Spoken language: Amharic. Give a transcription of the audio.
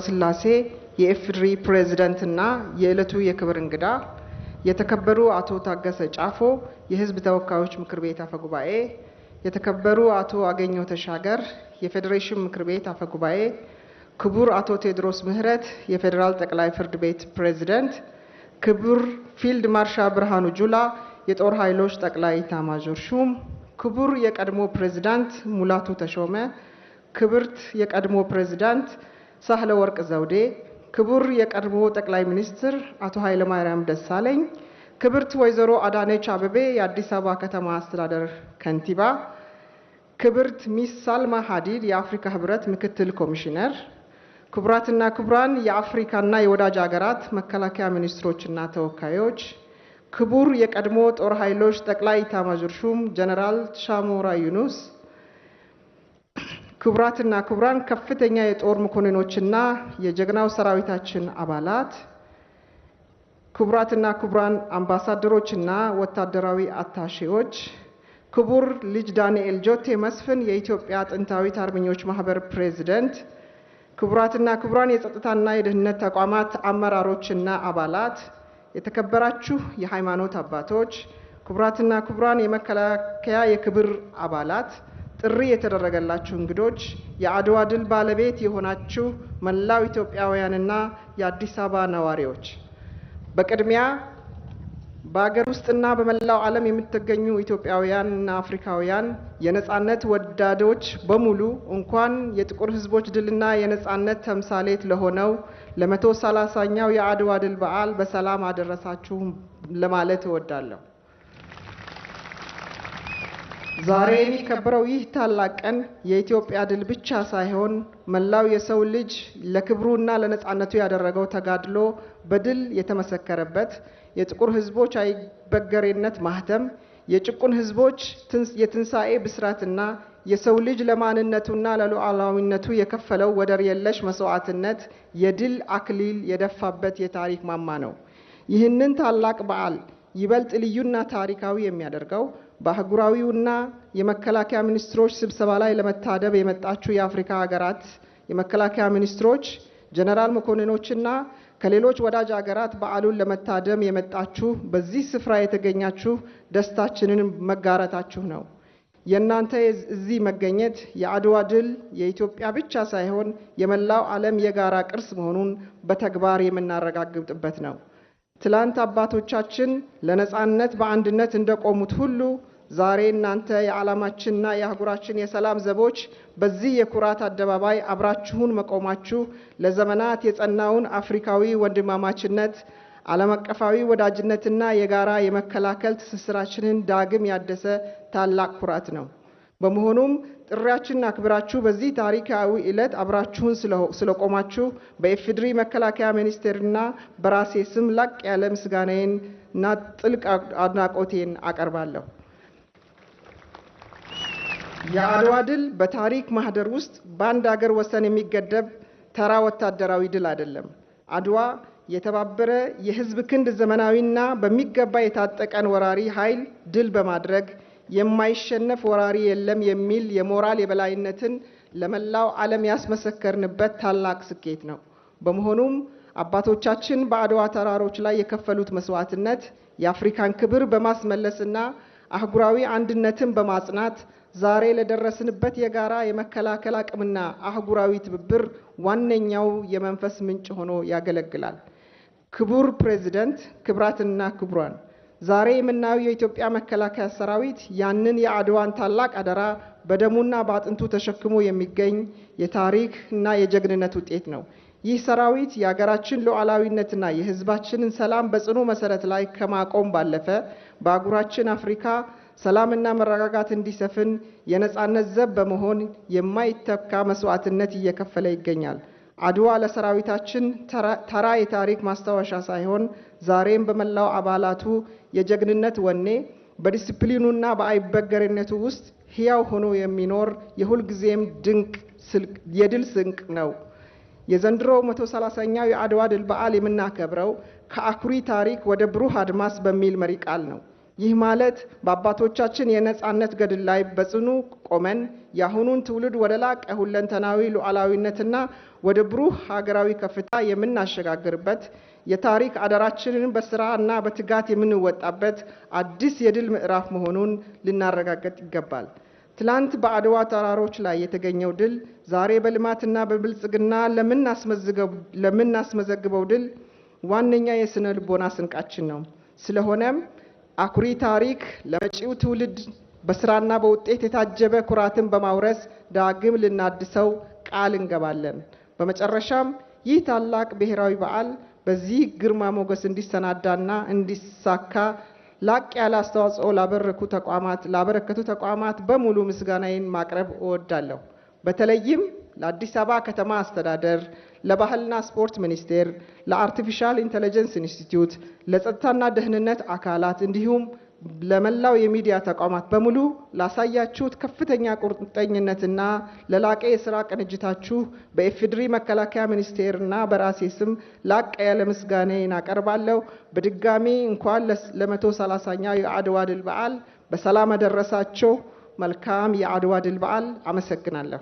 ስላሴ የኢፌዴሪ ፕሬዝዳንትና የዕለቱ የክብር እንግዳ የተከበሩ አቶ ታገሰ ጫፎ የሕዝብ ተወካዮች ምክር ቤት አፈጉባኤ፣ የተከበሩ አቶ አገኘሁ ተሻገር የፌዴሬሽን ምክር ቤት አፈጉባኤ፣ ክቡር አቶ ቴዎድሮስ ምህረት የፌዴራል ጠቅላይ ፍርድ ቤት ፕሬዝዳንት፣ ክቡር ፊልድ ማርሻል ብርሃኑ ጁላ የጦር ኃይሎች ጠቅላይ ኤታማዦር ሹም፣ ክቡር የቀድሞ ፕሬዝዳንት ሙላቱ ተሾመ፣ ክብርት የቀድሞ ፕሬዝዳንት ሳህለ ወርቅ ዘውዴ፣ ክቡር የቀድሞ ጠቅላይ ሚኒስትር አቶ ኃይለማርያም ደሳለኝ፣ ክብርት ወይዘሮ አዳነች አበቤ የአዲስ አበባ ከተማ አስተዳደር ከንቲባ፣ ክብርት ሚስ ሳልማ ሀዲድ የአፍሪካ ህብረት ምክትል ኮሚሽነር፣ ክቡራትና ክቡራን የአፍሪካና የወዳጅ ሀገራት መከላከያ ሚኒስትሮችና ተወካዮች፣ ክቡር የቀድሞ ጦር ኃይሎች ጠቅላይ ኤታማዦር ሹም ጀነራል ሳሞራ ዩኑስ፣ ክቡራትና ክቡራን ከፍተኛ የጦር መኮንኖችና የጀግናው ሰራዊታችን አባላት፣ ክቡራትና ክቡራን አምባሳደሮችና ወታደራዊ አታሼዎች፣ ክቡር ልጅ ዳንኤል ጆቴ መስፍን የኢትዮጵያ ጥንታዊት አርበኞች ማህበር ፕሬዝዳንት፣ ክቡራትና ክቡራን የጸጥታና የደህንነት ተቋማት አመራሮችና አባላት፣ የተከበራችሁ የሃይማኖት አባቶች፣ ክቡራትና ክቡራን የመከላከያ የክብር አባላት፣ ጥሪ የተደረገላችሁ እንግዶች፣ የአድዋ ድል ባለቤት የሆናችሁ መላው ኢትዮጵያውያንና የአዲስ አበባ ነዋሪዎች፣ በቅድሚያ በአገር ውስጥና በመላው ዓለም የምትገኙ ኢትዮጵያውያንና አፍሪካውያን የነጻነት ወዳዶች በሙሉ እንኳን የጥቁር ሕዝቦች ድልና የነጻነት ተምሳሌት ለሆነው ለ130ኛው የአድዋ ድል በዓል በሰላም አደረሳችሁ ለማለት እወዳለሁ። ዛሬ የሚከበረው ይህ ታላቅ ቀን የኢትዮጵያ ድል ብቻ ሳይሆን መላው የሰው ልጅ ለክብሩና ለነጻነቱ ያደረገው ተጋድሎ በድል የተመሰከረበት የጥቁር ሕዝቦች አይበገሬነት ማህተም፣ የጭቁን ሕዝቦች የትንሣኤ ብስራትና የሰው ልጅ ለማንነቱና ለሉዓላዊነቱ የከፈለው ወደር የለሽ መስዋዕትነት የድል አክሊል የደፋበት የታሪክ ማማ ነው። ይህንን ታላቅ በዓል ይበልጥ ልዩና ታሪካዊ የሚያደርገው በአህጉራዊውና የመከላከያ ሚኒስትሮች ስብሰባ ላይ ለመታደም የመጣችሁ የአፍሪካ ሀገራት የመከላከያ ሚኒስትሮች፣ ጀነራል መኮንኖችና ከሌሎች ወዳጅ ሀገራት በዓሉን ለመታደም የመጣችሁ በዚህ ስፍራ የተገኛችሁ ደስታችንን መጋራታችሁ ነው። የእናንተ እዚህ መገኘት የአድዋ ድል የኢትዮጵያ ብቻ ሳይሆን የመላው ዓለም የጋራ ቅርስ መሆኑን በተግባር የምናረጋግጥበት ነው። ትላንት አባቶቻችን ለነጻነት በአንድነት እንደቆሙት ሁሉ ዛሬ እናንተ የዓላማችንና የአህጉራችን የሰላም ዘቦች በዚህ የኩራት አደባባይ አብራችሁን መቆማችሁ ለዘመናት የጸናውን አፍሪካዊ ወንድማማችነት፣ ዓለም አቀፋዊ ወዳጅነትና የጋራ የመከላከል ትስስራችንን ዳግም ያደሰ ታላቅ ኩራት ነው። በመሆኑም ጥሪያችንን አክብራችሁ በዚህ ታሪካዊ ዕለት አብራችሁን ስለቆማችሁ በኢፌዴሪ መከላከያ ሚኒስቴርና በራሴ ስም ላቅ ያለ ምስጋናዬንና ጥልቅ አድናቆቴን አቀርባለሁ። የአድዋ ድል በታሪክ ማህደር ውስጥ በአንድ ሀገር ወሰን የሚገደብ ተራ ወታደራዊ ድል አይደለም። አድዋ የተባበረ የህዝብ ክንድ ዘመናዊና በሚገባ የታጠቀን ወራሪ ኃይል ድል በማድረግ የማይሸነፍ ወራሪ የለም የሚል የሞራል የበላይነትን ለመላው ዓለም ያስመሰከርንበት ታላቅ ስኬት ነው። በመሆኑም አባቶቻችን በአድዋ ተራሮች ላይ የከፈሉት መስዋዕትነት የአፍሪካን ክብር በማስመለስና አህጉራዊ አንድነትን በማጽናት ዛሬ ለደረስንበት የጋራ የመከላከል አቅምና አህጉራዊ ትብብር ዋነኛው የመንፈስ ምንጭ ሆኖ ያገለግላል። ክቡር ፕሬዝዳንት፣ ክቡራትና ክቡራን፣ ዛሬ የምናየው የኢትዮጵያ መከላከያ ሰራዊት ያንን የአድዋን ታላቅ አደራ በደሙና በአጥንቱ ተሸክሞ የሚገኝ የታሪክ እና የጀግንነት ውጤት ነው። ይህ ሰራዊት የሀገራችን ሉዓላዊነትና የህዝባችንን ሰላም በጽኑ መሰረት ላይ ከማቆም ባለፈ በአህጉራችን አፍሪካ ሰላምና መረጋጋት እንዲሰፍን የነጻነት ዘብ በመሆን የማይተካ መስዋዕትነት እየከፈለ ይገኛል። አድዋ ለሰራዊታችን ተራ የታሪክ ማስታወሻ ሳይሆን ዛሬም በመላው አባላቱ የጀግንነት ወኔ በዲሲፕሊኑና በአይበገሬነቱ ውስጥ ሕያው ሆኖ የሚኖር የሁልጊዜም ድንቅ የድል ስንቅ ነው። የዘንድሮ 130ኛው የአድዋ ድል በዓል የምናከብረው ከአኩሪ ታሪክ ወደ ብሩህ አድማስ በሚል መሪ ቃል ነው። ይህ ማለት በአባቶቻችን የነጻነት ገድል ላይ በጽኑ ቆመን የአሁኑን ትውልድ ወደ ላቀ ሁለንተናዊ ሉዓላዊነትና ወደ ብሩህ ሀገራዊ ከፍታ የምናሸጋግርበት የታሪክ አደራችንን በስራና በትጋት የምንወጣበት አዲስ የድል ምዕራፍ መሆኑን ልናረጋግጥ ይገባል። ትላንት በአድዋ ተራሮች ላይ የተገኘው ድል ዛሬ በልማትና በብልጽግና ለምናስመዘግበው ድል ዋነኛ የስነ ልቦና ስንቃችን ነው። ስለሆነም አኩሪ ታሪክ ለመጪው ትውልድ በስራና በውጤት የታጀበ ኩራትን በማውረስ ዳግም ልናድሰው ቃል እንገባለን። በመጨረሻም ይህ ታላቅ ብሔራዊ በዓል በዚህ ግርማ ሞገስ እንዲሰናዳና እንዲሳካ ላቅ ያለ አስተዋጽኦ ላበረከቱ ተቋማት በሙሉ ምስጋናዬን ማቅረብ እወዳለሁ። በተለይም ለአዲስ አበባ ከተማ አስተዳደር፣ ለባህልና ስፖርት ሚኒስቴር፣ ለአርቲፊሻል ኢንተለጀንስ ኢንስቲትዩት፣ ለጸጥታና ደህንነት አካላት እንዲሁም ለመላው የሚዲያ ተቋማት በሙሉ ላሳያችሁት ከፍተኛ ቁርጠኝነትና ለላቀ የሥራ ቅንጅታችሁ በኢፌዴሪ መከላከያ ሚኒስቴርና በራሴ ስም ላቅ ያለ ምስጋናዬን አቀርባለሁ። በድጋሚ እንኳን ለ130ኛው የአድዋ ድል በዓል በሰላም አደረሳችሁ። መልካም የአድዋ ድል በዓል። አመሰግናለሁ።